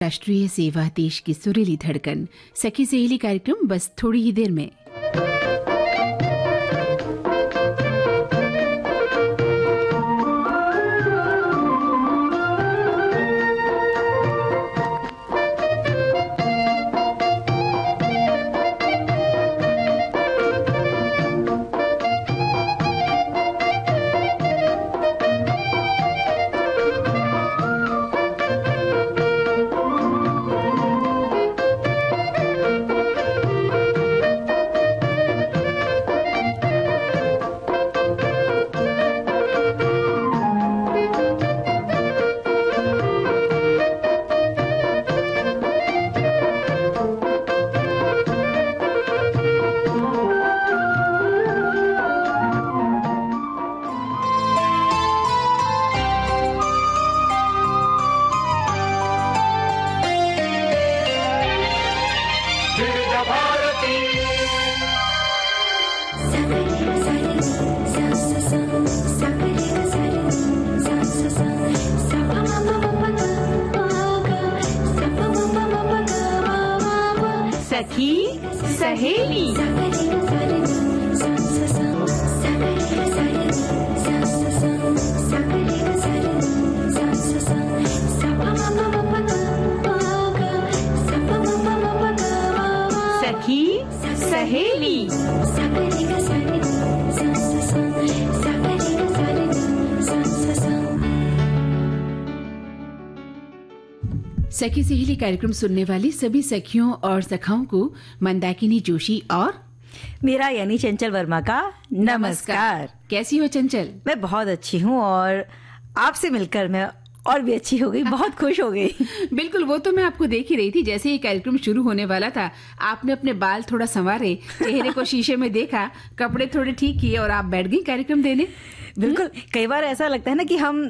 राष्ट्रीय सेवा, देश की सुरीली धड़कन। सखी सहेली कार्यक्रम बस थोड़ी ही देर में। सखी सहेली। सखी सहेली। सखी सहेली कार्यक्रम सुनने वाली सभी सखियों और सखाओं को मंदाकिनी जोशी और मेरा यानी चंचल वर्मा का नमस्कार। कैसी हो चंचल? मैं बहुत अच्छी हूँ और आपसे मिलकर मैं और भी अच्छी हो गई, बहुत खुश हो गई। बिल्कुल, वो तो मैं आपको देख ही रही थी। जैसे ये कार्यक्रम शुरू होने वाला था, आपने अपने बाल थोड़ा संवारे, चेहरे को शीशे में देखा, कपड़े थोड़े ठीक किए और आप बैठ गई कार्यक्रम देने। बिल्कुल, कई बार ऐसा लगता है ना कि हम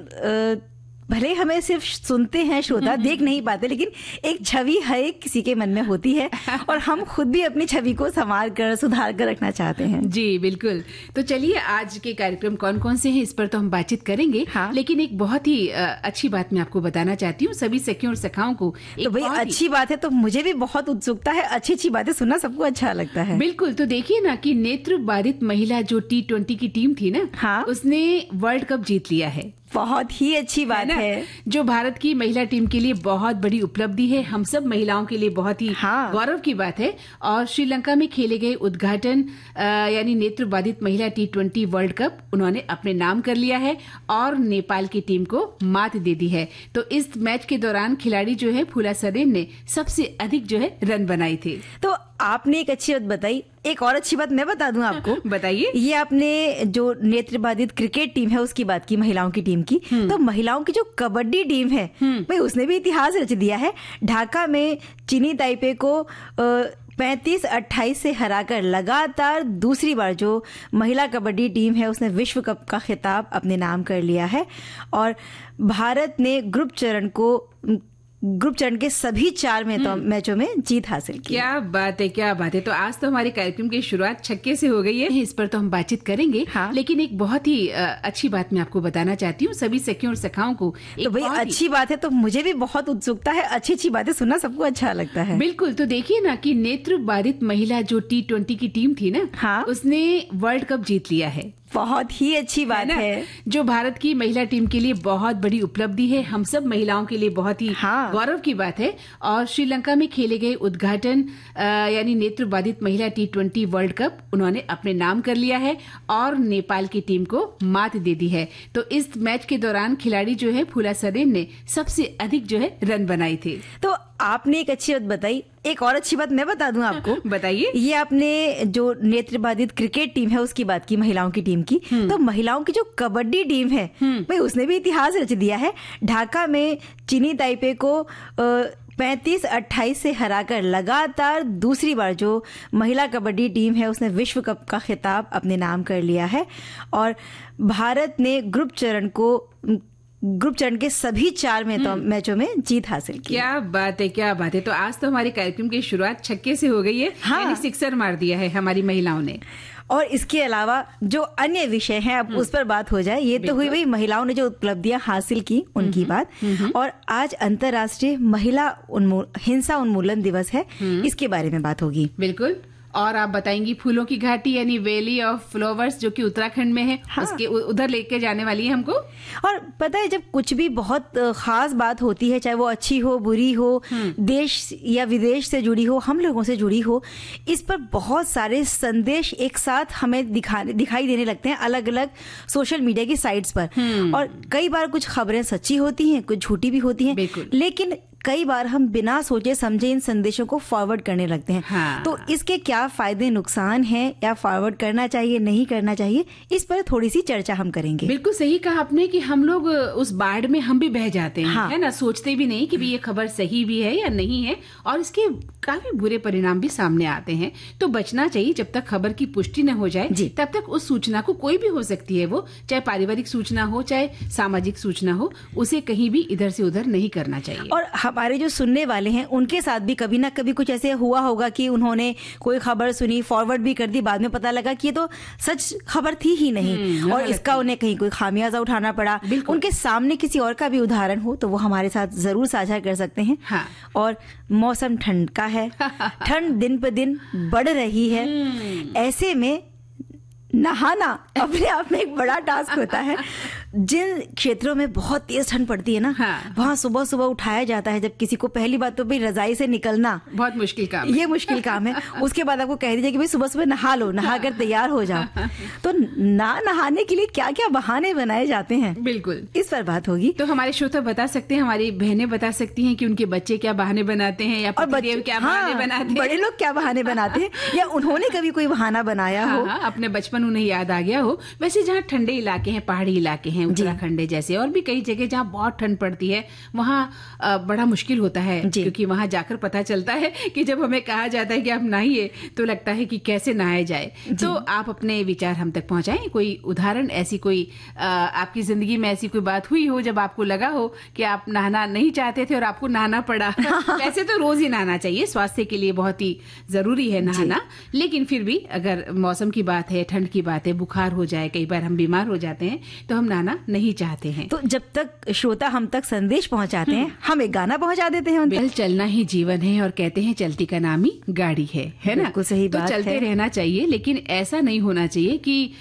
भले हमें सिर्फ सुनते हैं, श्रोता देख नहीं पाते, लेकिन एक छवि हर एक किसी के मन में होती है और हम खुद भी अपनी छवि को संवार कर, सुधार कर रखना चाहते हैं। जी बिल्कुल। तो चलिए, आज के कार्यक्रम कौन कौन से हैं इस पर तो हम बातचीत करेंगे। हाँ। लेकिन एक बहुत ही अच्छी बात मैं आपको बताना चाहती हूँ सभी सखियों और सखाओं को। तो भाई अच्छी बात है तो मुझे भी बहुत उत्सुकता है। अच्छी बातें सुनना सबको अच्छा लगता है। बिल्कुल। तो देखिए ना कि नेत्र बाधित महिला जो T20 की टीम थी ना, हाँ। उसने वर्ल्ड कप जीत लिया है। बहुत ही अच्छी बात है, जो भारत की महिला टीम के लिए बहुत बड़ी उपलब्धि है, हम सब महिलाओं के लिए बहुत ही गौरव की बात है। और श्रीलंका में खेले गए उद्घाटन यानी नेत्र बाधित महिला T20 वर्ल्ड कप उन्होंने अपने नाम कर लिया है और नेपाल की टीम को मात दे दी है। तो इस मैच के दौरान खिलाड़ी जो है फूला सरेन ने सबसे अधिक जो है रन बनाए थे। तो आपने एक अच्छी बात बताई, एक और अच्छी बात मैं बता दूं आपको। बताइए। ये आपने जो नेत्र बाधित क्रिकेट टीम है उसकी बात की, महिलाओं की टीम की, तो महिलाओं की जो कबड्डी टीम है भाई उसने भी इतिहास रच दिया है। ढाका में चीनी ताइपे को 35-28 से हराकर लगातार दूसरी बार जो महिला कबड्डी टीम है उसने विश्व कप का खिताब अपने नाम कर लिया है। और भारत ने ग्रुप चरण के सभी 4 मैचों में जीत हासिल की। क्या बात है, क्या बात है। तो आज तो हमारे कार्यक्रम की शुरुआत छक्के से हो गई है, इस पर तो हम बातचीत करेंगे। हाँ। लेकिन एक बहुत ही अच्छी बात मैं आपको बताना चाहती हूँ सभी सखियों और सखाओं को। तो भाई अच्छी बात है तो मुझे भी बहुत उत्सुकता है। अच्छी बातें सुनना सबको अच्छा लगता है। बिल्कुल। तो देखिए ना कि नेत्र बाधित महिला जो T20 की टीम थी ना, हाँ। उसने वर्ल्ड कप जीत लिया है। बहुत ही अच्छी बात है, जो भारत की महिला टीम के लिए बहुत बड़ी उपलब्धि है, हम सब महिलाओं के लिए बहुत ही गौरव की बात है। और श्रीलंका में खेले गए उद्घाटन यानी नेत्र बाधित महिला T20 वर्ल्ड कप उन्होंने अपने नाम कर लिया है और नेपाल की टीम को मात दे दी है। तो इस मैच के दौरान खिलाड़ी जो है फूला सरेन ने सबसे अधिक जो है रन बनाए थे। तो आपने एक अच्छी बात बताई, एक और अच्छी बात मैं बता दूं आपको। बताइए। ये आपने जो नेत्र बाधित क्रिकेट टीम है उसकी बात की, महिलाओं की टीम की, तो महिलाओं की जो कबड्डी टीम है भाई उसने भी इतिहास रच दिया है। ढाका में चीनी ताइपे को 35-28 से हराकर लगातार दूसरी बार जो महिला कबड्डी टीम है उसने विश्व कप का खिताब अपने नाम कर लिया है। और भारत ने ग्रुप ग्रुप चरण के सभी 4 मैचों में जीत हासिल की। क्या बात है, क्या बात है। तो आज तो हमारे कार्यक्रम की शुरुआत छक्के से हो गई है। हाँ। यानी सिक्सर मार दिया है हमारी महिलाओं ने। और इसके अलावा जो अन्य विषय हैं अब उस पर बात हो जाए। ये तो हुई भाई महिलाओं ने जो उपलब्धियां हासिल की उनकी बात। और आज अंतर्राष्ट्रीय महिला हिंसा उन्मूलन दिवस है, इसके बारे में बात होगी। बिल्कुल। और आप बताएंगी फूलों की घाटी यानी वैली ऑफ फ्लावर्स जो कि उत्तराखंड में है। हाँ। उसके उधर लेके जाने वाली है हमको। और पता है, जब कुछ भी बहुत खास बात होती है, चाहे वो अच्छी हो बुरी हो, देश या विदेश से जुड़ी हो, हम लोगों से जुड़ी हो, इस पर बहुत सारे संदेश एक साथ हमें दिखाई देने लगते हैं अलग अलग सोशल मीडिया की साइट्स पर। और कई बार कुछ खबरें सच्ची होती हैं, कुछ झूठी भी होती हैं, लेकिन कई बार हम बिना सोचे समझे इन संदेशों को फॉरवर्ड करने लगते हैं। हाँ। तो इसके क्या फायदे नुकसान हैं, या फॉरवर्ड करना चाहिए नहीं करना चाहिए, इस पर थोड़ी सी चर्चा हम करेंगे। बिल्कुल सही कहा आपने कि हम लोग उस बाढ़ में हम भी बह जाते हैं। हाँ। है ना, सोचते भी नहीं कि भी ये खबर सही भी है या नहीं है, और इसके काफी बुरे परिणाम भी सामने आते हैं। तो बचना चाहिए। जब तक खबर की पुष्टि न हो जाए तब तक उस सूचना को, कोई भी हो सकती है वो, चाहे पारिवारिक सूचना हो चाहे सामाजिक सूचना हो, उसे कहीं भी इधर से उधर नहीं करना चाहिए। और हमारे जो सुनने वाले हैं उनके साथ भी कभी ना कभी कुछ ऐसे हुआ होगा कि उन्होंने कोई खबर सुनी, फॉरवर्ड भी कर दी, बाद में पता लगा कि ये तो सच खबर थी ही नहीं, और इसका उन्हें कहीं कोई खामियाजा उठाना पड़ा। उनके सामने किसी और का भी उदाहरण हो तो वो हमारे साथ जरूर साझा कर सकते हैं। हाँ। और मौसम ठंड का है, ठंड दिन पर दिन बढ़ रही है, ऐसे में नहाना अपने आप में एक बड़ा टास्क होता है। जिन क्षेत्रों में बहुत तेज ठंड पड़ती है ना, हाँ। वहाँ सुबह सुबह उठाया जाता है जब किसी को। पहली बात तो भाई रजाई से निकलना बहुत मुश्किल काम है। ये मुश्किल काम है। उसके बाद आपको कह दीजिए कि भाई सुबह सुबह नहा लो, नहा कर तैयार हो जाओ। तो ना नहाने के लिए क्या क्या बहाने बनाए जाते हैं, बिल्कुल इस पर बात होगी। तो हमारे श्रोता बता सकते हैं, हमारी बहनें बता सकती हैं कि उनके बच्चे क्या बहाने बनाते हैं, या पतिदेव क्या बहाने बनाते हैं, बड़े लोग क्या बहाने बनाते हैं, या उन्होंने कभी कोई बहाना बनाया हो। अपने बचपन उन्हें याद आ गया हो। वैसे जहाँ ठंडे इलाके हैं, पहाड़ी इलाके हैं, उत्तराखंड जैसे, और भी कई जगह जहाँ बहुत ठंड पड़ती है, वहाँ बड़ा मुश्किल होता है, क्योंकि वहाँ जाकर पता चलता है कि जब हमें कहा जाता है कि आप नहाइए तो लगता है कि कैसे नहाया जाए। तो आप अपने विचार हम तक पहुंचाएं। कोई उदाहरण, ऐसी कोई आपकी जिंदगी में ऐसी कोई बात हुई हो जब आपको लगा हो कि आप नहाना नहीं चाहते थे और आपको नहाना पड़ा। वैसे तो रोज ही नहाना चाहिए, स्वास्थ्य के लिए बहुत ही जरूरी है नहाना, लेकिन फिर भी अगर मौसम की बात है, ठंड की बात है, बुखार हो जाए, कई बार हम बीमार हो जाते हैं, तो हम नहाना नहीं चाहते हैं। तो जब तक श्रोता हम तक संदेश पहुंचाते हैं, हम एक गाना पहुंचा देते हैं उन तक। चलना ही जीवन है, और कहते हैं चलती का नाम ही गाड़ी है ना। बिल्कुल सही बात है। तो चलते रहना चाहिए, लेकिन ऐसा नहीं होना चाहिए कि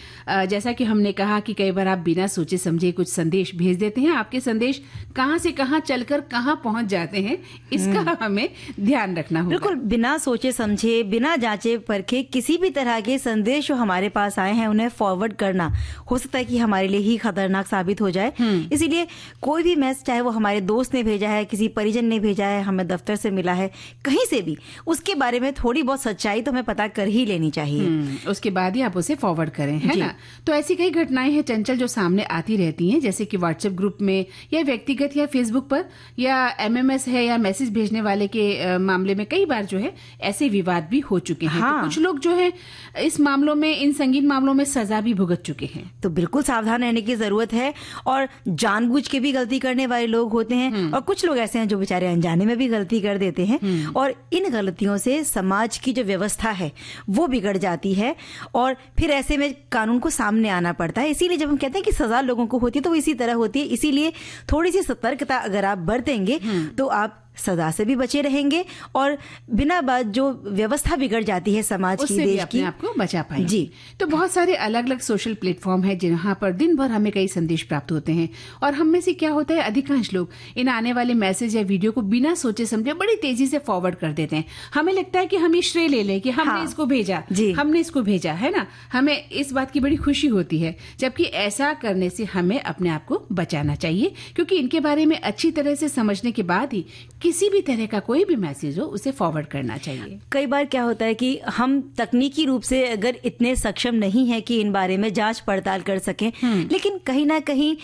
जैसा कि हमने कहा कि कई बार आप बिना सोचे समझे कुछ संदेश भेज देते हैं। आपके संदेश कहां से कहां चलकर कहां पहुंच जाते हैं, इसका हमें ध्यान रखना होगा। बिल्कुल बिना सोचे समझे, बिना जांचे परखे किसी भी तरह के संदेश जो हमारे पास आए हैं उन्हें फॉरवर्ड करना हो सकता है कि हमारे लिए ही खतरनाक साबित हो जाए। इसीलिए कोई भी मैसेज, चाहे वो हमारे दोस्त ने भेजा है, किसी परिजन ने भेजा है, हमें दफ्तर से मिला है, कहीं से भी, उसके बारे में थोड़ी बहुत सच्चाई तो हमें पता कर ही लेनी चाहिए। उसके बाद ही आप उसे फॉरवर्ड करें, है ना। तो ऐसी कई घटनाएं हैं चंचल जो सामने आती रहती हैं, जैसे कि व्हाट्सएप ग्रुप में, या व्यक्तिगत, या फेसबुक पर, या एमएमएस है, या मैसेज भेजने वाले के मामले में कई बार जो है ऐसे विवाद भी हो चुके हैं। हाँ। तो कुछ लोग जो है इस मामलों में, इन संगीन मामलों में सजा भी भुगत चुके हैं। तो बिल्कुल सावधान रहने की जरूरत है। और जानबूझ के भी गलती करने वाले लोग होते हैं, और कुछ लोग ऐसे हैं जो बेचारे अनजाने में भी गलती कर देते हैं, और इन गलतियों से समाज की जो व्यवस्था है वो बिगड़ जाती है, और फिर ऐसे में कानून को सामने आना पड़ता है। इसीलिए जब हम कहते हैं कि सजा लोगों को होती है तो वो इसी तरह होती है। इसीलिए थोड़ी सी सतर्कता अगर आप बरतेंगे तो आप सजा से भी बचे रहेंगे, और बिना बात जो व्यवस्था बिगड़ जाती है समाज की, देश की, आपको बचा पाएंगे। जी। तो बहुत सारे अलग अलग सोशल प्लेटफॉर्म है जहाँ पर दिन भर हमें कई संदेश प्राप्त होते हैं, और हम में से क्या होता है, अधिकांश लोग इन आने वाले मैसेज या वीडियो को बिना सोचे समझे बड़ी तेजी से फॉरवर्ड कर देते हैं। हमें लगता है कि हम ये श्रेय ले लें कि हमने इसको भेजा, हमने इसको भेजा, है ना। हमें इस बात की बड़ी खुशी होती है, जबकि ऐसा करने से हमें अपने आप को बचाना चाहिए, क्योंकि इनके बारे में अच्छी तरह से समझने के बाद ही किसी भी तरह का कोई भी मैसेज हो उसे फॉरवर्ड करना चाहिए। कई बार क्या होता है कि हम तकनीकी रूप से अगर इतने सक्षम नहीं है कि इन बारे में जांच पड़ताल कर सकें, लेकिन कहीं ना कहीं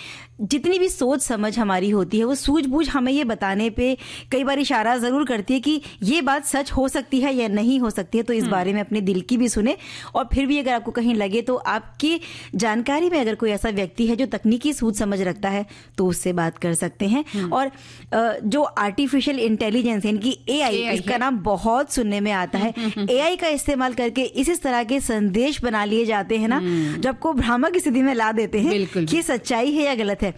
जितनी भी सोच समझ हमारी होती है वो सूझबूझ हमें ये बताने पे कई बार इशारा ज़रूर करती है कि ये बात सच हो सकती है या नहीं हो सकती है। तो इस बारे में अपने दिल की भी सुने, और फिर भी अगर आपको कहीं लगे तो आपकी जानकारी में अगर कोई ऐसा व्यक्ति है जो तकनीकी सूझ समझ रखता है तो उससे बात कर सकते हैं। और जो आर्टिफिशियल इंटेलिजेंस है, इनकी AI, इसका नाम बहुत सुनने में आता है। AI का इस्तेमाल करके इस तरह के संदेश बना लिए जाते हैं ना, जो आपको भ्रामक स्थिति में ला देते हैं कि ये सच्चाई है या गलत है।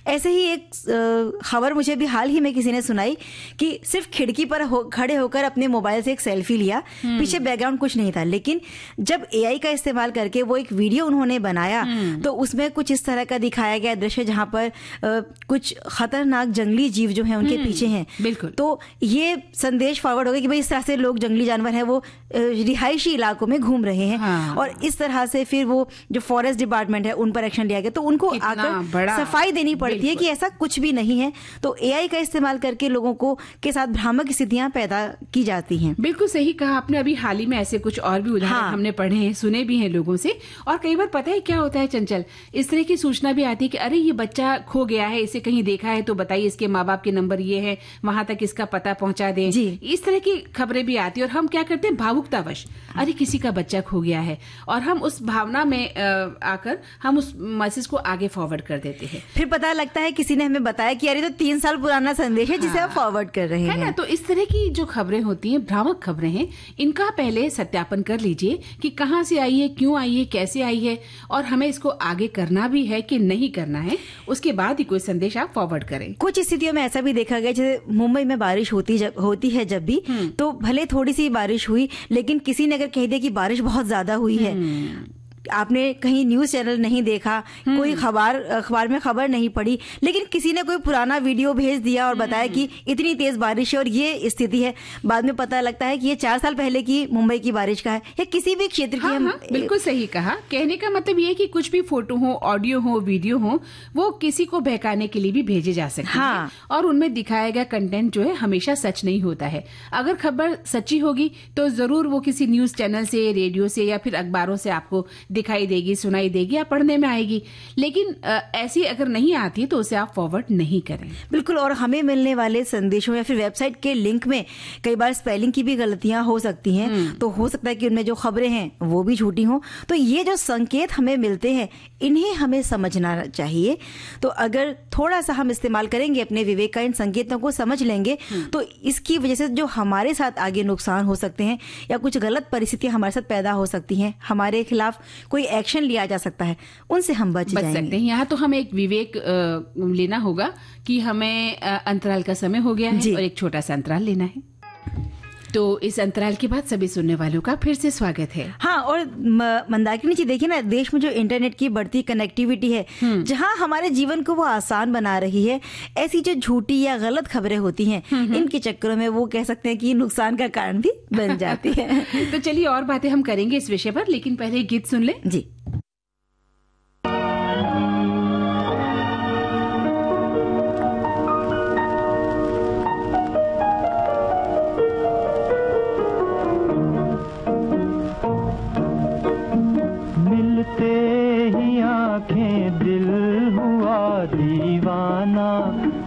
ऐसे ही एक खबर मुझे भी हाल ही में किसी ने सुनाई कि सिर्फ खिड़की पर खड़े होकर अपने मोबाइल से एक सेल्फी लिया, पीछे बैकग्राउंड कुछ नहीं था, लेकिन जब AI का इस्तेमाल करके वो एक वीडियो उन्होंने बनाया तो उसमें कुछ इस तरह का दिखाया गया दृश्य जहां पर कुछ खतरनाक जंगली जीव जो हैं उनके पीछे हैं। बिल्कुल। तो ये संदेश फॉरवर्ड हो गया कि भाई इस तरह से लोग, जंगली जानवर हैं वो रिहायशी इलाकों में घूम रहे हैं। और इस तरह से फिर वो जो फॉरेस्ट डिपार्टमेंट है उन पर एक्शन लिया गया। तो उनको आकर सफाई देनी पड़ती है कि ऐसा कुछ भी नहीं है। तो AI का इस्तेमाल करके लोगों को के साथ भ्रामक स्थितियां पैदा की जाती हैं। बिल्कुल सही कहा आपने। अभी हाल ही में ऐसे कुछ और भी उदाहरण हमने पढ़े हैं, सुने भी हैं लोगों से। और कई बार पता है क्या होता है चंचल, इस तरह की सूचना भी आती है कि अरे ये बच्चा खो गया है, इसे कहीं देखा है तो बताइए, इसके माँ बाप के नंबर ये है, वहां तक इसका पता पहुंचा दें। इस तरह की खबरें भी आती है और हम क्या करते हैं भावुकतावश, अरे किसी का बच्चा खो गया है, और हम उस भावना में आकर हम उस मैसेज को आगे फॉरवर्ड कर देते हैं। फिर पता लगता है किसी ने हमें बताया कि अरे तो 3 साल पुराना संदेश है जिसे आप फॉरवर्ड कर रहे हैं, है ना। तो इस तरह की जो खबरें होती हैं, भ्रामक खबरें हैं, इनका पहले सत्यापन कर लीजिए कि कहां से आई है, क्यों आई है, कैसे आई है, और हमें इसको आगे करना भी है कि नहीं करना है, उसके बाद ही कोई संदेश आप फॉरवर्ड करें। कुछ स्थितियों में ऐसा भी देखा गया, जैसे मुंबई में बारिश होती है जब भी, तो भले थोड़ी सी बारिश हुई, लेकिन किसी ने अगर कह दिया कि बारिश बहुत ज्यादा हुई है, आपने कहीं न्यूज चैनल नहीं देखा, कोई अखबार में खबर नहीं पड़ी, लेकिन किसी ने कोई पुराना वीडियो भेज दिया और बताया कि इतनी तेज बारिश है और ये स्थिति है। बाद में पता लगता है कि ये 4 साल पहले की मुंबई की बारिश का है, या किसी भी क्षेत्र की। बिल्कुल सही कहा। कहने का मतलब ये है कि कुछ भी फोटो हो, ऑडियो हो, वीडियो हो, वो किसी को बहकाने के लिए भी भेजे जा सकते हैं, और उनमें दिखाया गया कंटेंट जो है हमेशा सच नहीं होता है। अगर खबर सच्ची होगी तो जरूर वो किसी न्यूज चैनल से, रेडियो से या फिर अखबारों से आपको दिखाई देगी, सुनाई देगी या पढ़ने में आएगी, लेकिन ऐसी अगर नहीं आती तो उसे आप फॉरवर्ड नहीं करें। बिल्कुल। और हमें मिलने वाले संदेशों या फिर वेबसाइट के लिंक में कई बार स्पेलिंग की भी गलतियां हो सकती हैं, तो हो सकता है कि उनमें जो खबरें हैं वो भी झूठी हों। तो ये जो संकेत हमें मिलते हैं, इन्हें हमें समझना चाहिए। तो अगर थोड़ा सा हम इस्तेमाल करेंगे अपने विवेक का, इन संकेतों को समझ लेंगे, तो इसकी वजह से जो हमारे साथ आगे नुकसान हो सकते हैं या कुछ गलत परिस्थितियां हमारे साथ पैदा हो सकती हैं, हमारे खिलाफ कोई एक्शन लिया जा सकता है, उनसे हम बच सकते हैं। यहाँ तो हमें एक विवेक लेना होगा कि हमें अंतराल का समय हो गया है और एक छोटा सा अंतराल लेना है। तो इस अंतराल के बाद सभी सुनने वालों का फिर से स्वागत है। हाँ, और मंदाकिनी जी देखिए ना, देश में जो इंटरनेट की बढ़ती कनेक्टिविटी है, जहाँ हमारे जीवन को वो आसान बना रही है, ऐसी जो झूठी या गलत खबरें होती हैं, इनके चक्करों में वो कह सकते हैं कि नुकसान का कारण भी बन जाती है। तो चलिए और बातें हम करेंगे इस विषय पर, लेकिन पहले गीत सुन ले जी।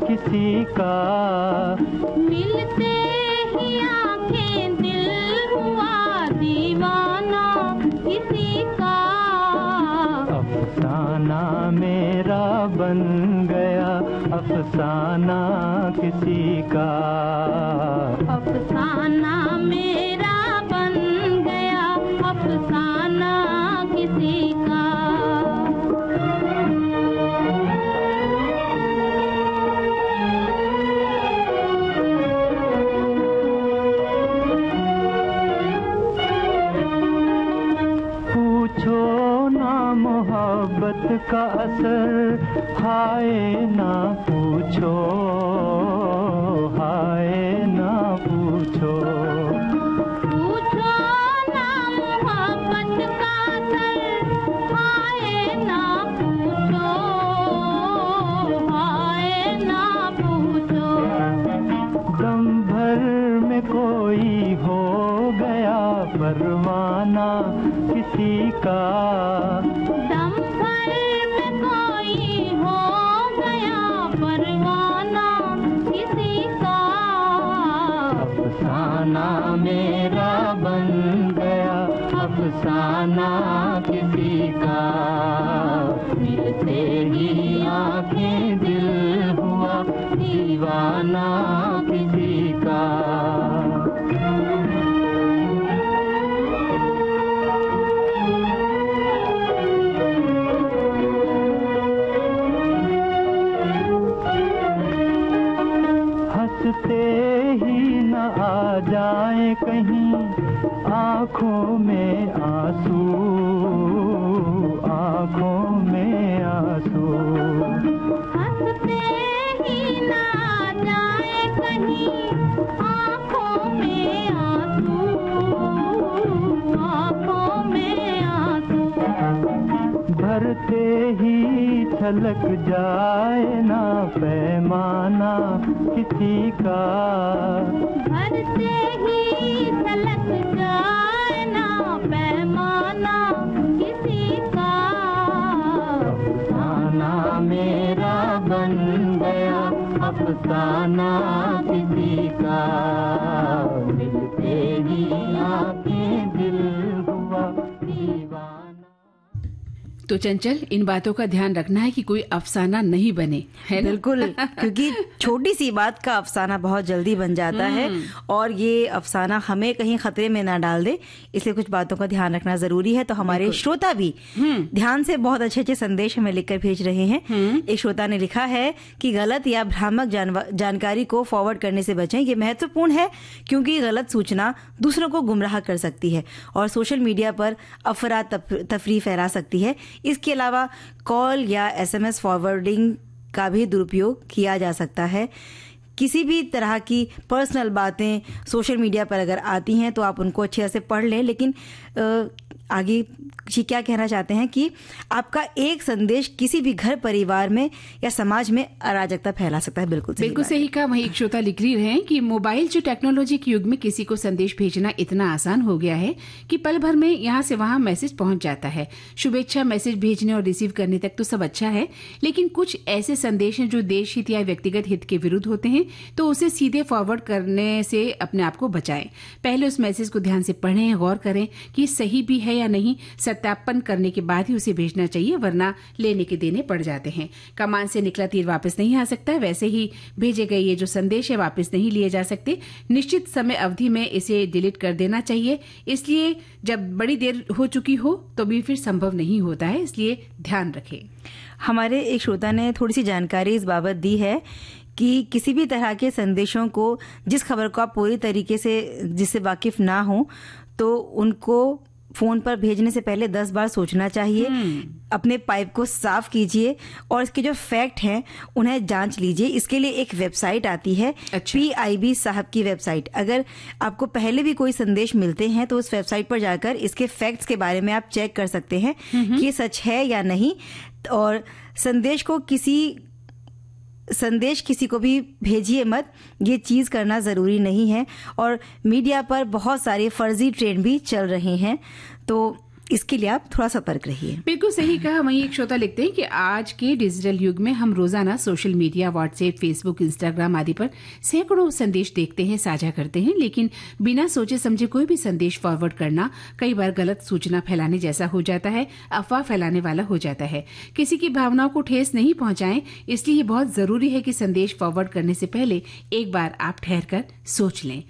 किसी का मिलते ही आंखें दिल हुआ दीवाना किसी का, अफसाना मेरा बन गया अफसाना किसी का, अफसाना मेरा बन गया अफसाना किसी का। मोहब्बत का असर हाय ना पूछो, हाय ना पूछो, पूछो ना मोहब्बत का असर हाय ना पूछो, हाय ना पूछो। दम भर में कोई हो गया परवाना किसी का, दम भर में कोई हो गया अफसाना मेरा बन गया, अफसाना किसी का, मिलते ही आंखें दिल हुआ दीवाना किसी का। हंसते ही न आ जाए कहीं आँखों में आंसू, आँखों में आंसू। हंसते ही ना जाए कहीं आँखों में आंसू, आँखों में आंसू। भरते ही छलक जाए ना पैमाना किसी का, भरते ही छलक जाए ना पैमाना किसी का। अफसाना मेरा बन गया, अफसाना किसी का, मिलते ही आंखें दिल हुआ दीवाना। तो चंचल, इन बातों का ध्यान रखना है कि कोई अफसाना नहीं बने, है ना? बिल्कुल, क्योंकि छोटी सी बात का अफसाना बहुत जल्दी बन जाता है और ये अफसाना हमें कहीं खतरे में ना डाल दे, इसलिए कुछ बातों का ध्यान रखना जरूरी है। तो हमारे श्रोता भी ध्यान से बहुत अच्छे अच्छे संदेश हमें लिखकर भेज रहे हैं। एक श्रोता ने लिखा है कि गलत या भ्रामक जानकारी को फॉरवर्ड करने से बचें। ये महत्वपूर्ण है क्योंकि गलत सूचना दूसरों को गुमराह कर सकती है और सोशल मीडिया पर अफरा तफरी फैला सकती है। इसके अलावा कॉल या SMS फॉरवर्डिंग का भी दुरुपयोग किया जा सकता है। किसी भी तरह की पर्सनल बातें सोशल मीडिया पर अगर आती हैं तो आप उनको अच्छे से पढ़ लें, लेकिन आगे जी क्या कहना चाहते हैं कि आपका एक संदेश किसी भी घर परिवार में या समाज में अराजकता फैला सकता है। बिल्कुल सही कहा। वहीं एक श्रोता लिख रही हैं कि मोबाइल जो टेक्नोलॉजी के युग में किसी को संदेश भेजना इतना आसान हो गया है कि पल भर में यहाँ से वहाँ मैसेज पहुंच जाता है। शुभेच्छा मैसेज भेजने और रिसीव करने तक तो सब अच्छा है, लेकिन कुछ ऐसे संदेश हैं जो देश हित या व्यक्तिगत हित के विरुद्ध होते हैं, तो उसे सीधे फॉरवर्ड करने से अपने आप को बचाएं। पहले उस मैसेज को ध्यान से पढ़ें, गौर करें कि सही भी है या नहीं। सत्यापन करने के बाद ही उसे भेजना चाहिए, वरना लेने के देने पड़ जाते हैं। कमान से निकला तीर वापस नहीं आ सकता, वैसे ही भेजे गए ये जो संदेश है वापस नहीं लिए जा सकते। निश्चित समय अवधि में इसे डिलीट कर देना चाहिए। इसलिए जब बड़ी देर हो चुकी हो तो भी फिर संभव नहीं होता है, इसलिए ध्यान रखें। हमारे एक श्रोता ने थोड़ी सी जानकारी इस बाबत दी है कि किसी भी तरह के संदेशों को, जिस खबर को आप पूरी तरीके से जिससे वाकिफ ना हो, तो उनको फोन पर भेजने से पहले 10 बार सोचना चाहिए। अपने पाइप को साफ कीजिए और इसके जो फैक्ट हैं उन्हें जांच लीजिए। इसके लिए एक वेबसाइट आती है, PIB साहब की वेबसाइट। अगर आपको पहले भी कोई संदेश मिलते हैं तो उस वेबसाइट पर जाकर इसके फैक्ट्स के बारे में आप चेक कर सकते हैं कि ये सच है या नहीं। और संदेश किसी को भी भेजिए मत, ये चीज करना जरूरी नहीं है। और मीडिया पर बहुत सारे फर्जी ट्रेंड भी चल रहे हैं, तो इसके लिए आप थोड़ा सतर्क रहिए। बिल्कुल सही कहा। वहीं एक श्रोता लिखते हैं कि आज के डिजिटल युग में हम रोजाना social media, WhatsApp, Facebook, Instagram आदि पर सैकड़ों संदेश देखते हैं, साझा करते हैं, लेकिन बिना सोचे समझे कोई भी संदेश फॉरवर्ड करना कई बार गलत सूचना फैलाने जैसा हो जाता है, अफवाह फैलाने वाला हो जाता है। किसी की भावनाओं को ठेस नहीं पहुंचाएं, इसलिए ये बहुत जरूरी है कि संदेश फॉरवर्ड करने से पहले एक बार आप ठहर कर सोच लें।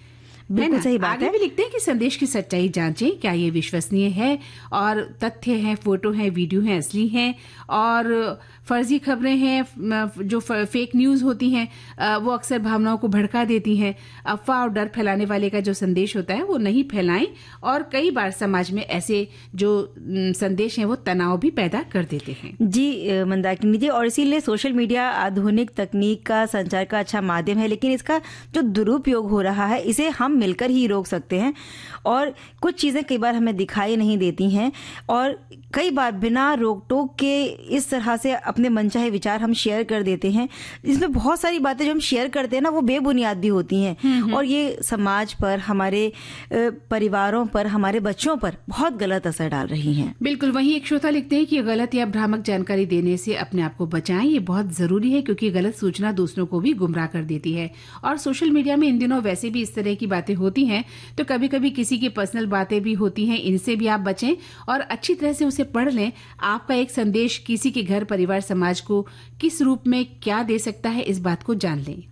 बिल्कुल सही बात आगे है। भी लिखते हैं कि संदेश की सच्चाई जांचें, क्या ये विश्वसनीय है और तथ्य है, फोटो है, वीडियो है, असली है, और फर्जी खबरें हैं जो फेक न्यूज होती हैं वो अक्सर भावनाओं को भड़का देती हैं। अफवाह और डर फैलाने वाले का जो संदेश होता है वो नहीं फैलाएं, और कई बार समाज में ऐसे जो संदेश हैं वो तनाव भी पैदा कर देते हैं। जी मंदाकिनी जी, और इसीलिए सोशल मीडिया आधुनिक तकनीक का संचार का अच्छा माध्यम है, लेकिन इसका जो दुरुपयोग हो रहा है इसे हम मिलकर ही रोक सकते हैं। और कुछ चीजें कई बार हमें दिखाई नहीं देती हैं और कई बार बिना रोक टोक के इस तरह से अपने मनचाहे विचार हम शेयर कर देते हैं। इसमें बहुत सारी बातें जो हम शेयर करते हैं ना वो बेबुनियाद भी होती हैं और ये समाज पर, हमारे परिवारों पर, हमारे बच्चों पर बहुत गलत असर डाल रही हैं। बिल्कुल। वहीं एक श्रोता लिखते हैं कि गलत या भ्रामक जानकारी देने से अपने आप को बचाएं, ये बहुत जरूरी है क्योंकि गलत सूचना दूसरों को भी गुमराह कर देती है। और सोशल मीडिया में इन दिनों वैसे भी इस तरह की बातें बातें होती हैं तो कभी कभी किसी की पर्सनल बातें भी होती हैं, इनसे भी आप बचें और अच्छी तरह से उसे पढ़ लें। आपका एक संदेश किसी के घर, परिवार, समाज को किस रूप में क्या दे सकता है, इस बात को जान लें।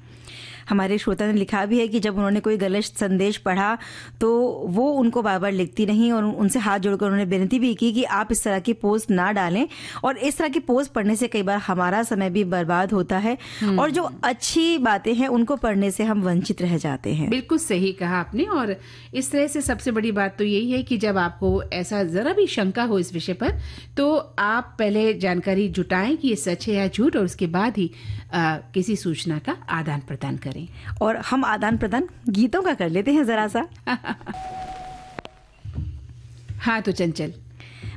हमारे श्रोता ने लिखा भी है कि जब उन्होंने कोई गलत संदेश पढ़ा तो वो उनको बार बार लिखती रहीं और उनसे हाथ जोड़कर उन्होंने विनती भी की कि आप इस तरह की पोस्ट ना डालें, और इस तरह की पोस्ट पढ़ने से कई बार हमारा समय भी बर्बाद होता है और जो अच्छी बातें हैं उनको पढ़ने से हम वंचित रह जाते हैं। बिल्कुल सही कहा आपने। और इस तरह से सबसे बड़ी बात तो यही है कि जब आपको ऐसा जरा भी शंका हो इस विषय पर तो आप पहले जानकारी जुटाएं कि ये सच है या झूठ, और उसके बाद ही किसी सूचना का आदान प्रदान करें। और हम आदान प्रदान गीतों का कर लेते हैं जरा सा। हाँ तो चंचल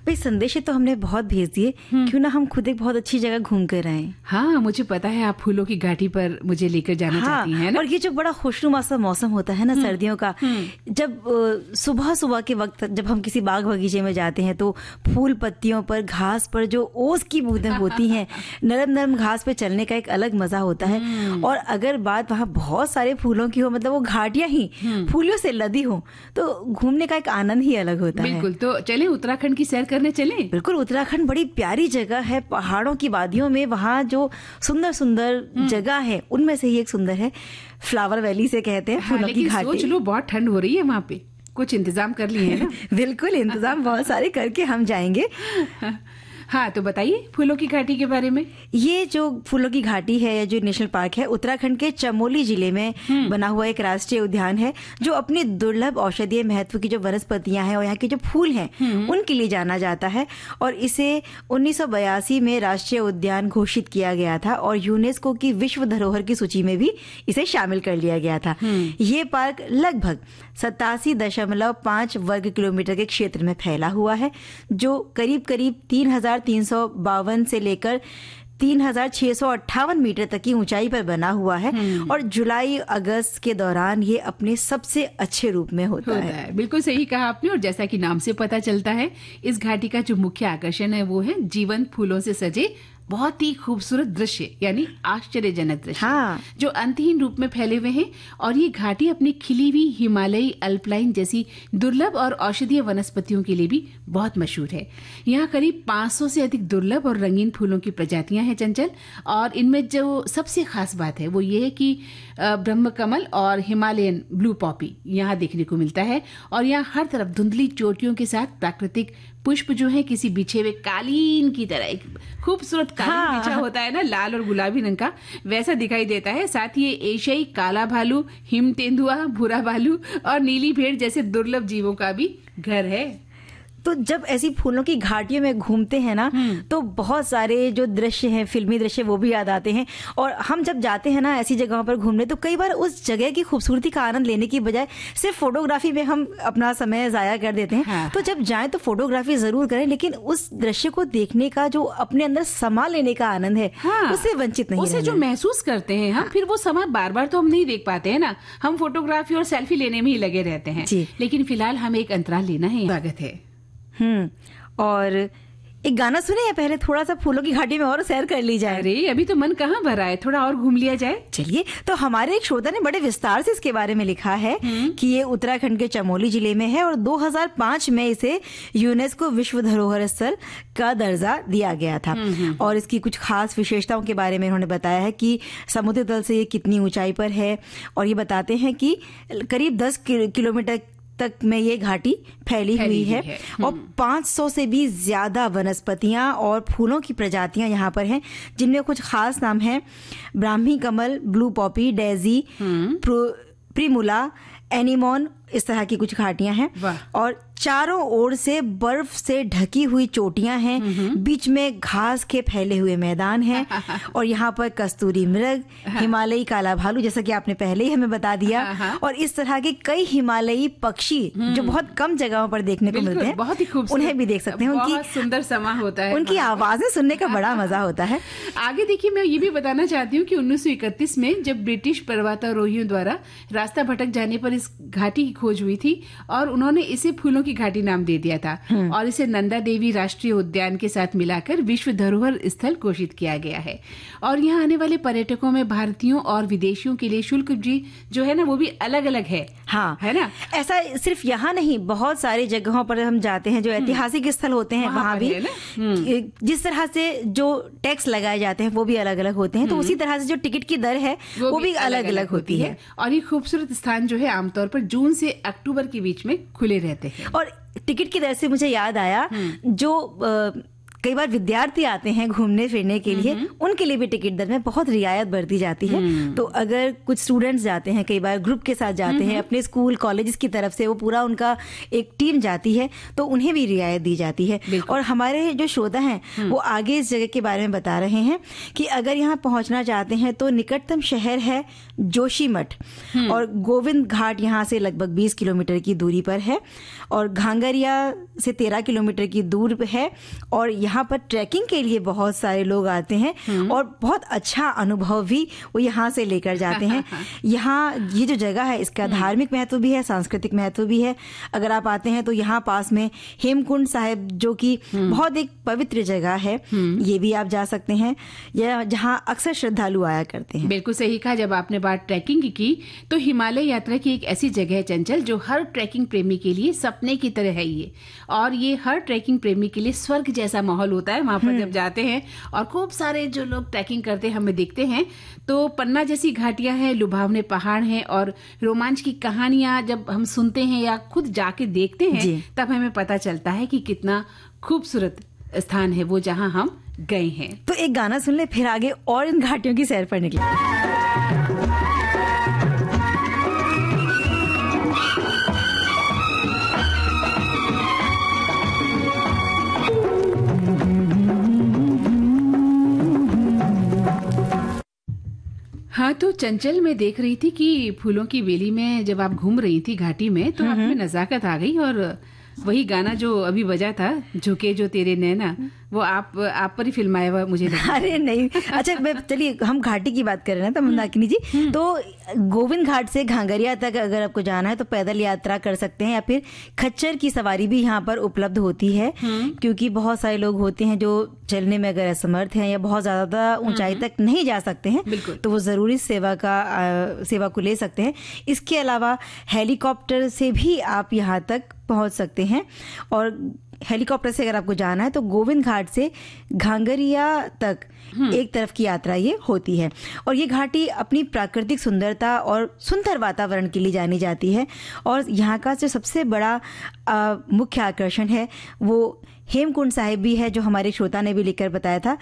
भाई, संदेश तो हमने बहुत भेज दिए, क्यों ना हम खुद एक बहुत अच्छी जगह घूम कर आए। हाँ, मुझे पता है आप फूलों की घाटी पर मुझे लेकर जाना चाहती हैं ना? और ये जो बड़ा खुशनुमा सा मौसम होता है ना सर्दियों का, जब सुबह सुबह के वक्त जब हम किसी बाग बगीचे में जाते हैं तो फूल पत्तियों पर, घास पर जो ओस की बूंदें होती हैं, नरम नरम घास पे चलने का एक अलग मजा होता है। और अगर बात वहाँ बहुत सारे फूलों की हो, मतलब वो घाटियां ही फूलों से लदी हो, तो घूमने का एक आनंद ही अलग होता है। बिल्कुल। तो चलें उत्तराखंड की सैर करने चलें। बिल्कुल, उत्तराखंड बड़ी प्यारी जगह है। पहाड़ों की वादियों में वहाँ जो सुंदर सुंदर जगह है उनमें से ही एक सुंदर है फ्लावर वैली से कहते हैं, फूलों की घाटी। सोच लो, बहुत ठंड हो रही है वहाँ पे, कुछ इंतजाम कर लिए हैं ना? बिल्कुल, इंतजाम बहुत सारे करके हम जाएंगे। हाँ तो बताइए फूलों की घाटी के बारे में। ये जो फूलों की घाटी है, जो नेशनल पार्क है, उत्तराखंड के चमोली जिले में बना हुआ एक राष्ट्रीय उद्यान है जो अपनी दुर्लभ औषधीय महत्व की जो वनस्पतियां हैं और यहाँ के जो फूल हैं उनके लिए जाना जाता है। और इसे 1982 में राष्ट्रीय उद्यान घोषित किया गया था और यूनेस्को की विश्व धरोहर की सूची में भी इसे शामिल कर लिया गया था। ये पार्क लगभग 87.5 वर्ग किलोमीटर के क्षेत्र में फैला हुआ है, जो करीब करीब 3,352 से लेकर 3,658 मीटर तक की ऊंचाई पर बना हुआ है। और जुलाई अगस्त के दौरान ये अपने सबसे अच्छे रूप में होता है। बिल्कुल सही कहा आपने। और जैसा कि नाम से पता चलता है, इस घाटी का जो मुख्य आकर्षण है वो है जीवंत फूलों से सजे बहुत ही खूबसूरत दृश्य, यानी आश्चर्यजनक दृश्य, जो अंतहीन रूप में फैले हुए हैं। और ये घाटी अपनी खिली हुई हिमालयी अल्पलाइन जैसी दुर्लभ और औषधीय वनस्पतियों के लिए भी बहुत मशहूर है। यहाँ करीब 500 से अधिक दुर्लभ और रंगीन फूलों की प्रजातियां हैं चंचल। और इनमें जो सबसे खास बात है वो ये है कि ब्रह्म कमल और हिमालयन ब्लू पॉपी यहाँ देखने को मिलता है। और यहाँ हर तरफ धुंधली चोटियों के साथ प्राकृतिक पुष्प जो है किसी बिछे हुए कालीन की तरह, एक खूबसूरत कालीन बिछा होता है ना, लाल और गुलाबी रंग का, वैसा दिखाई देता है। साथ ही ये एशियाई काला भालू, हिम तेंदुआ, भूरा भालू और नीली भेड़ जैसे दुर्लभ जीवों का भी घर है। तो जब ऐसी फूलों की घाटियों में घूमते हैं ना तो बहुत सारे जो दृश्य हैं, फिल्मी दृश्य, वो भी याद आते हैं। और हम जब जाते हैं ना ऐसी जगहों पर घूमने तो कई बार उस जगह की खूबसूरती का आनंद लेने की बजाय सिर्फ फोटोग्राफी में हम अपना समय जाया कर देते हैं। तो जब जाएं तो फोटोग्राफी जरूर करें, लेकिन उस दृश्य को देखने का जो अपने अंदर समा लेने का आनंद है उससे वंचित नहीं, उसे जो महसूस करते हैं हम, फिर वो समा बार बार तो हम नहीं देख पाते हैं ना, हम फोटोग्राफी और सेल्फी लेने में ही लगे रहते हैं। लेकिन फिलहाल हमें एक अंतराल लेना है। स्वागत है। और एक गाना सुने या पहले थोड़ा सा फूलों की घाटी में और सैर कर ली जाए? अरे अभी तो मन कहाँ भरा है, थोड़ा और घूम लिया जाए। चलिए, तो हमारे एक श्रोता ने बड़े विस्तार से इसके बारे में लिखा है कि ये उत्तराखंड के चमोली जिले में है और 2005 में इसे यूनेस्को विश्व धरोहर स्थल का दर्जा दिया गया था। और इसकी कुछ खास विशेषताओं के बारे में उन्होंने बताया है कि समुद्र तल से ये कितनी ऊंचाई पर है, और ये बताते हैं कि करीब 10 किलोमीटर तक में ये घाटी फैली हुई है। और 500 से भी ज्यादा वनस्पतियां और फूलों की प्रजातियां यहाँ पर हैं, जिनमें कुछ खास नाम हैं: ब्राह्मी कमल, blue poppy, daisy, primula, anemone, इस तरह की कुछ घाटियां हैं। और चारों ओर से बर्फ से ढकी हुई चोटियां हैं, बीच में घास के फैले हुए मैदान हैं। और यहाँ पर कस्तूरी मृग, हिमालयी काला भालू, जैसा कि आपने पहले ही हमें बता दिया, और इस तरह के कई हिमालयी पक्षी जो बहुत कम जगहों पर देखने को मिलते हैं, बहुत ही खूबसूरत, उन्हें भी देख सकते हैं। उनकी सुंदर समा होता है, उनकी आवाजें सुनने का बड़ा मजा होता है। आगे देखिए, मैं ये भी बताना चाहती हूँ कि 1931 में जब ब्रिटिश पर्वतारोहियों द्वारा रास्ता भटक जाने पर इस इस घाटी की खोज हुई थी और उन्होंने इसे फूलों की घाटी नाम दे दिया था और इसे नंदा देवी राष्ट्रीय उद्यान के साथ मिलाकर विश्व धरोहर स्थल घोषित किया गया है। और यहाँ आने वाले पर्यटकों में भारतीयों और विदेशियों के लिए शुल्क भी जो है ना वो भी अलग अलग है। हाँ, है ना। ऐसा सिर्फ यहाँ नहीं, बहुत सारी जगहों पर हम जाते हैं जो ऐतिहासिक स्थल होते हैं, वहाँ भी जिस तरह से जो टैक्स लगाए जाते हैं वो भी अलग अलग होते हैं, तो उसी तरह से जो टिकट की दर है वो भी अलग अलग होती है। और ये खूबसूरत स्थान जो है आमतौर पर जून से अक्टूबर के बीच में खुले रहते हैं। और टिकट की दर से मुझे याद आया, जो कई बार विद्यार्थी आते हैं घूमने फिरने के लिए, उनके लिए भी टिकट दर में बहुत रियायत बरती जाती है। तो अगर कुछ स्टूडेंट्स जाते हैं, कई बार ग्रुप के साथ जाते हैं, अपने स्कूल कॉलेजेस की तरफ से वो पूरा उनका एक टीम जाती है, तो उन्हें भी रियायत दी जाती है। और हमारे जो श्रोता हैं वो आगे इस जगह के बारे में बता रहे हैं कि अगर यहाँ पहुंचना चाहते हैं तो निकटतम शहर है जोशीमठ और गोविंद घाट यहाँ से लगभग 20 किलोमीटर की दूरी पर है और घांगरिया से 13 किलोमीटर की दूर है। और यहाँ पर ट्रैकिंग के लिए बहुत सारे लोग आते हैं और बहुत अच्छा अनुभव भी वो यहाँ से लेकर जाते हैं। यहाँ ये जो जगह है इसका धार्मिक महत्व भी है, सांस्कृतिक महत्व भी है। अगर आप आते हैं तो यहाँ पास में हेमकुंड साहिब जो कि बहुत एक पवित्र जगह है, ये भी आप जा सकते हैं, या जहाँ अक्सर श्रद्धालु आया करते हैं। बिल्कुल सही कहा। जब आपने बात ट्रैकिंग की तो हिमालय यात्रा की एक ऐसी जगह है चंचल जो हर ट्रैकिंग प्रेमी के लिए सपने की तरह है ये। और ये हर ट्रैकिंग प्रेमी के लिए स्वर्ग जैसा माहौल होता है वहां पर जब जाते हैं। और खूब सारे जो लोग ट्रैकिंग करते हैं हमें दिखते हैं, तो पन्ना जैसी घाटियां हैं, लुभावने पहाड़ हैं और रोमांच की कहानियां जब हम सुनते हैं या खुद जाके देखते हैं तब हमें पता चलता है कि कितना खूबसूरत स्थान है वो जहां हम गए हैं। तो एक गाना सुन ले, फिर आगे और इन घाटियों की सैर पर निकले। हाँ, तो चंचल मैं देख रही थी कि फूलों की बेली में जब आप घूम रही थी घाटी में तो आप में नजाकत आ गई और वही गाना जो अभी बजा था, झुके जो तेरे नैना, वो आप पर ही फिल्माया हुआ मुझे लगा। अरे नहीं, अच्छा चलिए हम घाटी की बात कर रहे हैं तो मंदाकिनी जी, तो गोविंद घाट से घांगरिया तक अगर आपको जाना है तो पैदल यात्रा कर सकते हैं या फिर खच्चर की सवारी भी यहाँ पर उपलब्ध होती है, क्योंकि बहुत सारे लोग होते हैं जो चलने में अगर असमर्थ हैं या बहुत ज्यादा ऊंचाई तक नहीं जा सकते हैं, तो वो जरूरी सेवा को ले सकते हैं। इसके अलावा हेलीकॉप्टर से भी आप यहाँ तक पहुंच सकते हैं और हेलीकॉप्टर से अगर आपको जाना है तो गोविंद घाट से घांगरिया तक एक तरफ की यात्रा ये होती है। और ये घाटी अपनी प्राकृतिक सुंदरता और सुंदर वातावरण के लिए जानी जाती है और यहाँ का जो सबसे बड़ा मुख्य आकर्षण है वो हेमकुंड साहिब भी है, जो हमारे श्रोता ने भी लिखकर बताया था।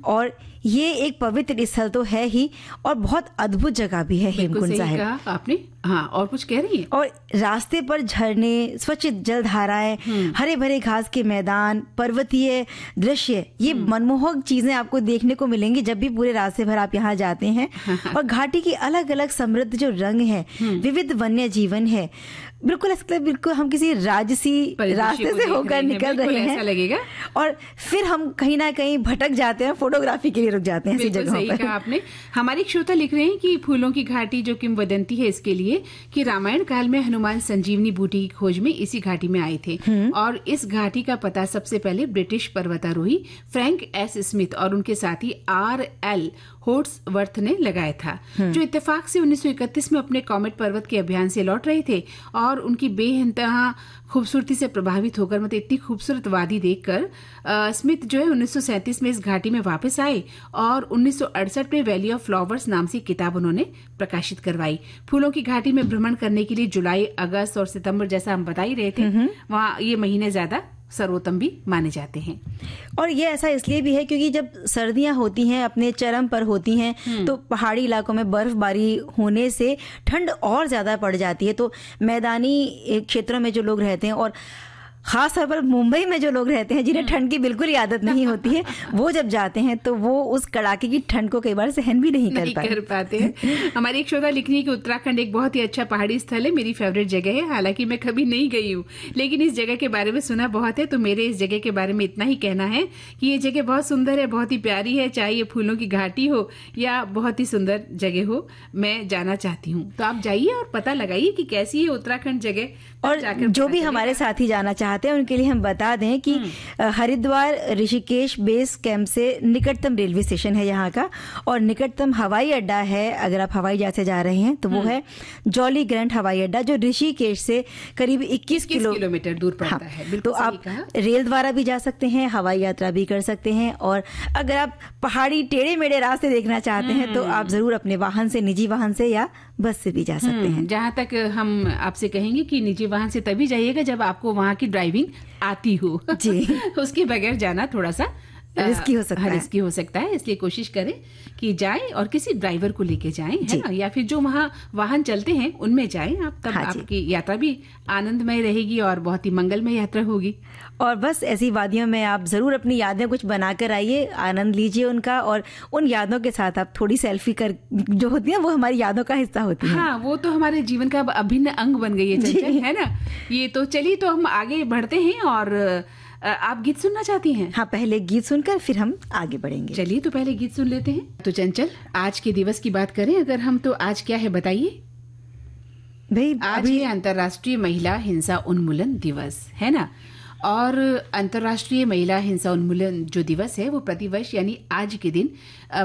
और ये एक पवित्र स्थल तो है ही और बहुत अद्भुत जगह भी है हेमकुंड साहिब। कहा आपने। हाँ, और कुछ कह रही है। और रास्ते पर झरने, स्वच्छ जल धाराएं, हरे भरे घास के मैदान, पर्वतीय दृश्य, ये मनमोहक चीजें आपको देखने को मिलेंगी जब भी पूरे रास्ते भर आप यहाँ जाते हैं। और घाटी की अलग अलग समृद्ध जो रंग है, विविध वन्य जीवन है, बिल्कुल बिल्कुल हम किसी राजसी रास्ते से होकर निकल रहे हैं, ऐसा लगेगा। और फिर हम कहीं ना कहीं भटक जाते हैं, फोटोग्राफी के लिए रुक जाते हैं ऐसी जगहों पर। सही कहा आपने। हमारे श्रोता लिख रहे हैं कि फूलों की घाटी जो किंवदंती है इसके लिए कि रामायण काल में हनुमान संजीवनी बूटी की खोज में इसी घाटी में आए थे और इस घाटी का पता सबसे पहले ब्रिटिश पर्वतारोही फ्रैंक एस स्मिथ और उनके साथी R.L. होड्सवर्थ ने लगाया था, जो इत्तेफाक से 1931 में अपने कॉमेट पर्वत के अभियान से लौट रहे थे और उनकी बेइंतहा खूबसूरती से प्रभावित होकर, मतलब इतनी खूबसूरत वादी देखकर स्मिथ जो है 1937 में इस घाटी में वापस आए और 1968 में वैली ऑफ फ्लावर्स नाम से किताब उन्होंने प्रकाशित करवाई। फूलों की घाटी में भ्रमण करने के लिए जुलाई, अगस्त और सितंबर, जैसा हम बता ही रहे थे, वहाँ ये महीने ज्यादा सर्वोत्तम भी माने जाते हैं। और ये ऐसा इसलिए भी है क्योंकि जब सर्दियां होती हैं, अपने चरम पर होती हैं, तो पहाड़ी इलाकों में बर्फबारी होने से ठंड और ज्यादा पड़ जाती है। तो मैदानी क्षेत्रों में जो लोग रहते हैं और खास तौर पर मुंबई में जो लोग रहते हैं जिन्हें ठंड की बिल्कुल ही आदत नहीं होती है, वो जब जाते हैं तो वो उस कड़ाके की ठंड को कई बार सहन भी नहीं कर पाते हैं। हमारी एक श्रोता लिख रही है कि उत्तराखंड एक बहुत ही अच्छा पहाड़ी स्थल है, मेरी फेवरेट जगह है। हालांकि मैं कभी नहीं गई हूँ, लेकिन इस जगह के बारे में सुना बहुत है। तो मेरे इस जगह के बारे में इतना ही कहना है कि ये जगह बहुत सुंदर है, बहुत ही प्यारी है, चाहे ये फूलों की घाटी हो या बहुत ही सुंदर जगह हो, मैं जाना चाहती हूँ। तो आप जाइए और पता लगाइए कि कैसी है उत्तराखंड जगह। और जो भी हमारे साथी जाना चाहते हैं उनके लिए हम बता दें कि हरिद्वार ऋषिकेश बेस कैंप से निकटतम रेलवे स्टेशन है यहाँ का, और निकटतम हवाई अड्डा है अगर आप हवाई जहाज से जा रहे हैं तो वो है जॉली ग्रैंट हवाई अड्डा, जो ऋषिकेश से करीब 21 किलोमीटर दूर पड़ता है। तो आप रेल द्वारा भी जा सकते हैं, हवाई यात्रा भी कर सकते हैं, और अगर आप पहाड़ी टेढ़े मेढ़े रास्ते देखना चाहते हैं तो आप जरूर अपने वाहन से, निजी वाहन से या बस से भी जा सकते हैं। जहाँ तक हम आपसे कहेंगे कि निजी वाहन से तभी जाइएगा जब आपको वहाँ की ड्राइविंग आती हो जी। उसके बगैर जाना थोड़ा सा रिस्की हो सकता है, इसलिए कोशिश करें कि जाएं और किसी ड्राइवर को लेके जाएं, है ना, या फिर जो वहाँ वाहन चलते हैं उनमें जाएं आप, तब आपकी यात्रा भी आनंदमय रहेगी और बहुत ही मंगलमय यात्रा होगी। और बस ऐसी वादियों में आप जरूर अपनी यादें कुछ बनाकर आइए, आनंद लीजिए उनका, और उन यादों के साथ आप थोड़ी सेल्फी कर जो होती है वो हमारी यादों का हिस्सा होती है। हाँ, वो तो हमारे जीवन का अभिन्न अंग बन गई है चंचल, है ना। ये तो चलिए, तो हम आगे बढ़ते हैं, और आप गीत सुनना चाहती हैं? हाँ, पहले गीत सुनकर फिर हम आगे बढ़ेंगे। चलिए, तो पहले गीत सुन लेते हैं। तो चंचल, आज के दिवस की बात करें अगर हम, तो आज क्या है बताइए भाई? आज है अंतर्राष्ट्रीय महिला हिंसा उन्मूलन दिवस, है ना। और अंतर्राष्ट्रीय महिला हिंसा उन्मूलन जो दिवस है वो प्रतिवर्ष यानी आज के दिन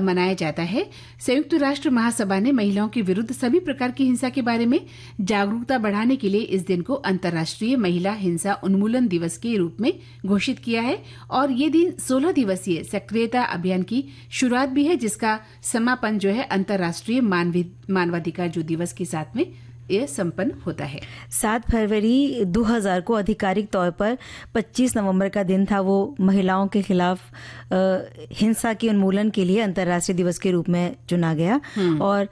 मनाया जाता है। संयुक्त राष्ट्र महासभा ने महिलाओं के विरुद्ध सभी प्रकार की हिंसा के बारे में जागरूकता बढ़ाने के लिए इस दिन को अंतर्राष्ट्रीय महिला हिंसा उन्मूलन दिवस के रूप में घोषित किया है। और ये दिन 16 दिवसीय सक्रियता अभियान की शुरुआत भी है, जिसका समापन जो है अंतर्राष्ट्रीय मानवाधिकार जो दिवस के साथ में यह संपन्न होता है। 7 फरवरी 2000 को आधिकारिक तौर पर 25 नवंबर का दिन था, वो महिलाओं के खिलाफ हिंसा के उन्मूलन के लिए अंतर्राष्ट्रीय दिवस के रूप में चुना गया। और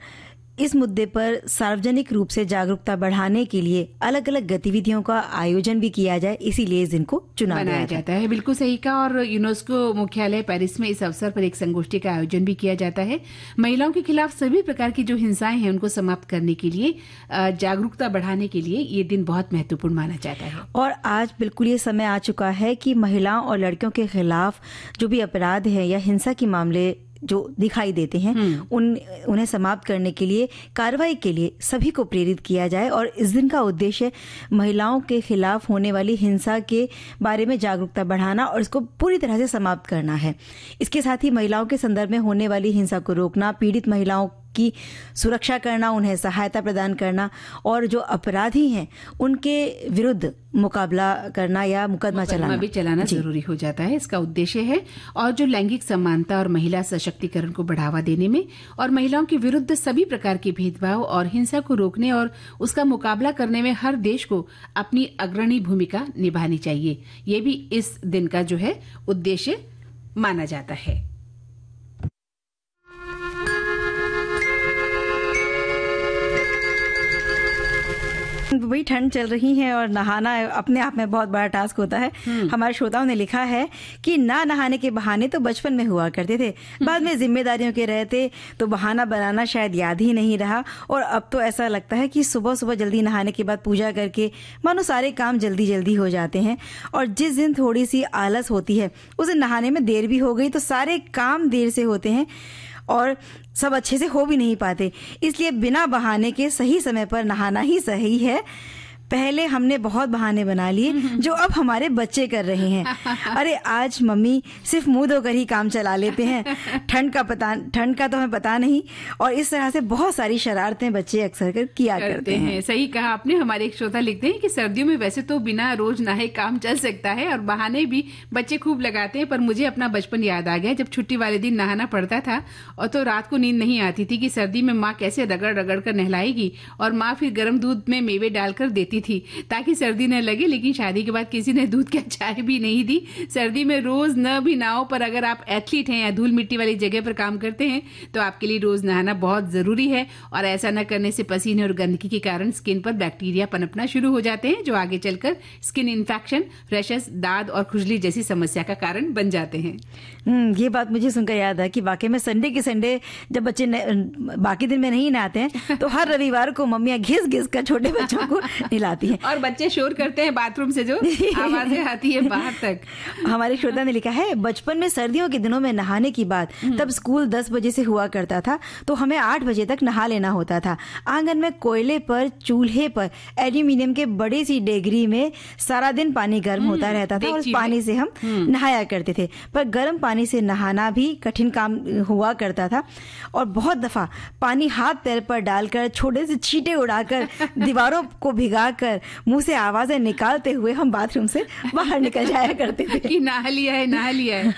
इस मुद्दे पर सार्वजनिक रूप से जागरूकता बढ़ाने के लिए अलग अलग गतिविधियों का आयोजन भी किया जाए, इसीलिए इस दिन को मनाया जाता है। बिल्कुल सही कहा। और यूनेस्को मुख्यालय पेरिस में इस अवसर पर एक संगोष्ठी का आयोजन भी किया जाता है। महिलाओं के खिलाफ सभी प्रकार की जो हिंसाएं हैं उनको समाप्त करने के लिए, जागरूकता बढ़ाने के लिए ये दिन बहुत महत्वपूर्ण माना जाता है। और आज बिल्कुल ये समय आ चुका है कि महिलाओं और लड़कियों के खिलाफ जो भी अपराध है या हिंसा के मामले जो दिखाई देते हैं उन्हें समाप्त करने के लिए, कार्रवाई के लिए सभी को प्रेरित किया जाए। और इस दिन का उद्देश्य महिलाओं के खिलाफ होने वाली हिंसा के बारे में जागरूकता बढ़ाना और इसको पूरी तरह से समाप्त करना है। इसके साथ ही महिलाओं के संदर्भ में होने वाली हिंसा को रोकना, पीड़ित महिलाओं की सुरक्षा करना, उन्हें सहायता प्रदान करना, और जो अपराधी हैं उनके विरुद्ध मुकाबला करना या मुकदमा चलाना जरूरी हो जाता है। इसका उद्देश्य है। और जो लैंगिक समानता और महिला सशक्तिकरण को बढ़ावा देने में और महिलाओं के विरुद्ध सभी प्रकार के भेदभाव और हिंसा को रोकने और उसका मुकाबला करने में हर देश को अपनी अग्रणी भूमिका निभानी चाहिए। ये भी इस दिन का जो है उद्देश्य माना जाता है। वही ठंड चल रही है और नहाना अपने आप में बहुत बड़ा टास्क होता है। हमारे श्रोताओं ने लिखा है कि ना नहाने के बहाने तो बचपन में हुआ करते थे, बाद में जिम्मेदारियों के रहते तो बहाना बनाना शायद याद ही नहीं रहा, और अब तो ऐसा लगता है कि सुबह सुबह जल्दी नहाने के बाद पूजा करके मानो सारे काम जल्दी जल्दी हो जाते हैं। और जिस दिन थोड़ी सी आलस होती है उस दिन नहाने में देर भी हो गई तो सारे काम देर से होते हैं और सब अच्छे से हो भी नहीं पाते। इसलिए बिना बहाने के सही समय पर नहाना ही सही है। पहले हमने बहुत बहाने बना लिए जो अब हमारे बच्चे कर रहे हैं। अरे आज मम्मी सिर्फ मुंह धोकर ही काम चला लेते हैं, ठंड का तो हमें पता नहीं, और इस तरह से बहुत सारी शरारतें बच्चे अक्सर किया करते हैं। सही कहा आपने। हमारे एक श्रोता लिखते हैं कि सर्दियों में वैसे तो बिना रोज नहाए काम चल सकता है और बहाने भी बच्चे खूब लगाते हैं, पर मुझे अपना बचपन याद आ गया जब छुट्टी वाले दिन नहाना पड़ता था और तो रात को नींद नहीं आती थी कि सर्दी में माँ कैसे रगड़ रगड़ कर नहलाएगी और माँ फिर गर्म दूध में मेवे डालकर देती रखी थी ताकि सर्दी न लगे, लेकिन शादी के बाद किसी ने दूध की चाय भी नहीं दी। सर्दी में रोज न भी नहाओ, पर अगर आप एथलीट हैं या धूल मिट्टी वाली जगह पर काम करते हैं तो आपके लिए रोज नहाना बहुत जरूरी है। और ऐसा न करने से पसीने और गंदगी के कारण स्किन पर बैक्टीरिया पनपना शुरू हो जाते हैं, जो आगे चलकर स्किन इन्फेक्शन, रैशेस, दाद और खुजली जैसी समस्या का कारण बन जाते हैं। ये बात मुझे सुनकर याद है कि वाकई में संडे के संडे जब बच्चे बाकी दिन में नहीं नहाते हैं तो हर रविवार को मम्मियाँ घिस घिस कर छोटे बच्चों को नहलाती हैं और बच्चे शोर करते हैं बाथरूम से, जो आवाजें आती है बाहर तक। हमारे श्रोता ने लिखा है, बचपन में सर्दियों के दिनों में नहाने की बात, तब स्कूल 10 बजे से हुआ करता था तो हमें 8 बजे तक नहा लेना होता था। आंगन में कोयले पर, चूल्हे पर एल्यूमिनियम के बड़ी सी डेगरी में सारा दिन पानी गर्म होता रहता था और उस पानी से हम नहाया करते थे। पर गर्म पानी से नहाना भी कठिन काम हुआ करता था और बहुत दफा पानी हाथ पैर पर डालकर, छोटे से छींटे उड़ाकर, दीवारों को भिगाकर, मुंह से आवाजें निकालते हुए हम बाथरूम से बाहर निकल जाया करते थे कि नहा लिया है, नहा लिया है।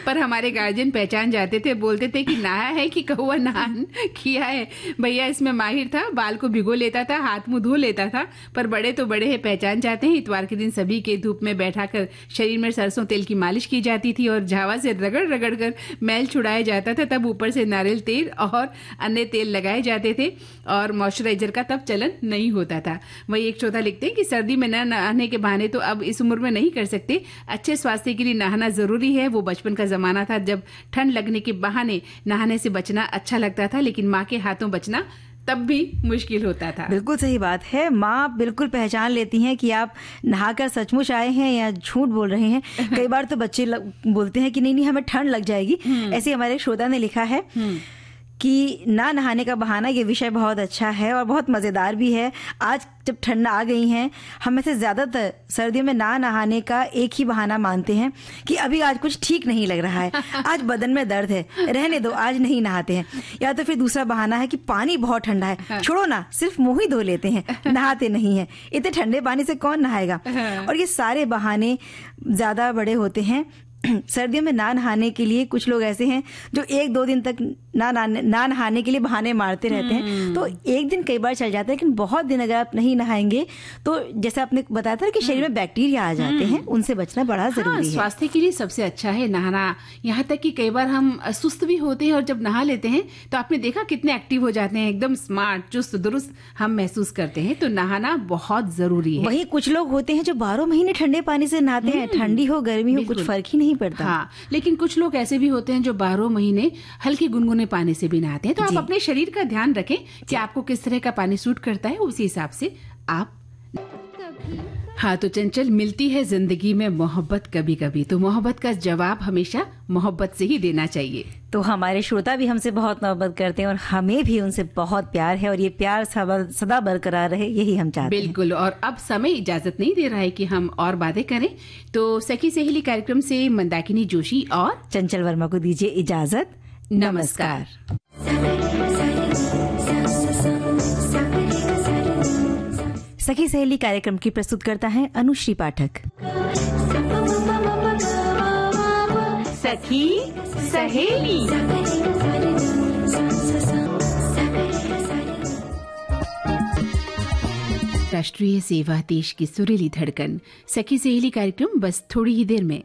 पर हमारे गार्जियन पहचान जाते थे, बोलते थे कि नहाया है कि कौवा नहान किया है। भैया इसमें माहिर था, बाल को भिगो लेता था, हाथ मुंह धो लेता था। पर बड़े तो बड़े है, पहचान जाते हैं। इतवार के दिन सभी के धूप में बैठाकर शरीर में सरसों तेल की मालिश की जाती थी और झावा से रगड़ रगड़ कर मैल छुड़ाया जाता था। तब ऊपर से नारियल तेल और अन्य तेल लगाए जाते थे और मॉइस्चराइजर का तब चलन नहीं होता था। वही एक श्रोता लिखते हैं कि सर्दी में न नहाने के बहाने तो अब इस उम्र में नहीं कर सकते। अच्छे स्वास्थ्य के लिए नहाना जरूरी है। वो बचपन का जमाना था जब ठंड लगने के बहाने नहाने से बचना अच्छा लगता था, लेकिन माँ के हाथों बचना तब भी मुश्किल होता था। बिल्कुल सही बात है। माँ बिल्कुल पहचान लेती हैं कि आप नहाकर सचमुच आए हैं या झूठ बोल रहे हैं। कई बार तो बच्चे बोलते हैं कि नहीं नहीं हमें ठंड लग जाएगी। ऐसे हमारे श्रोता ने लिखा है कि ना नहाने का बहाना, ये विषय बहुत अच्छा है और बहुत मज़ेदार भी है। आज जब ठंड आ गई है, हम में से ज़्यादातर सर्दियों में ना नहाने का एक ही बहाना मानते हैं कि अभी आज कुछ ठीक नहीं लग रहा है, आज बदन में दर्द है, रहने दो, आज नहीं नहाते हैं। या तो फिर दूसरा बहाना है कि पानी बहुत ठंडा है, छोड़ो ना, सिर्फ मुंह ही धो लेते हैं, नहाते नहीं है, इतने ठंडे पानी से कौन नहाएगा। और ये सारे बहाने ज़्यादा बड़े होते हैं। सर्दियों में ना नहाने के लिए कुछ लोग ऐसे हैं जो 1-2 दिन तक ना नहाने के लिए बहाने मारते रहते हैं। तो एक दिन कई बार चल जाता है, लेकिन बहुत दिन अगर आप नहीं नहाएंगे तो जैसे आपने बताया था कि शरीर में बैक्टीरिया आ जाते हैं, उनसे बचना बड़ा जरूरी है। स्वास्थ्य के लिए सबसे अच्छा है नहाना। यहाँ तक कि कई बार हम सुस्त भी होते हैं और जब नहा लेते हैं तो आपने देखा कितने एक्टिव हो जाते हैं, एकदम स्मार्ट, चुस्त दुरुस्त हम महसूस करते हैं। तो नहाना बहुत जरूरी है। वही कुछ लोग होते हैं जो 12 महीने ठंडे पानी से नहाते हैं, ठंडी हो गर्मी हो कुछ फर्क ही नहीं पड़ता। हाँ, लेकिन कुछ लोग ऐसे भी होते हैं जो 12 महीने हल्के गुनगुने पानी से भी नहाते हैं। तो आप अपने शरीर का ध्यान रखें कि आपको किस तरह का पानी सूट करता है, उसी हिसाब से आप। हाँ, तो चंचल, मिलती है जिंदगी में मोहब्बत कभी कभी, तो मोहब्बत का जवाब हमेशा मोहब्बत से ही देना चाहिए। तो हमारे श्रोता भी हमसे बहुत मोहब्बत करते हैं और हमें भी उनसे बहुत प्यार है और ये प्यार सदा बरकरार रहे, यही हम चाहते हैं। बिल्कुल। और अब समय इजाजत नहीं दे रहा है कि हम और बातें करें, तो सखी सहेली कार्यक्रम से मंदाकिनी जोशी और चंचल वर्मा को दीजिए इजाजत। नमस्कार। सखी सहेली कार्यक्रम की प्रस्तुत करता है अनुश्री पाठक। सखी सहेली। राष्ट्रीय सेवा, देश की सुरीली धड़कन। सखी सहेली कार्यक्रम बस थोड़ी ही देर में।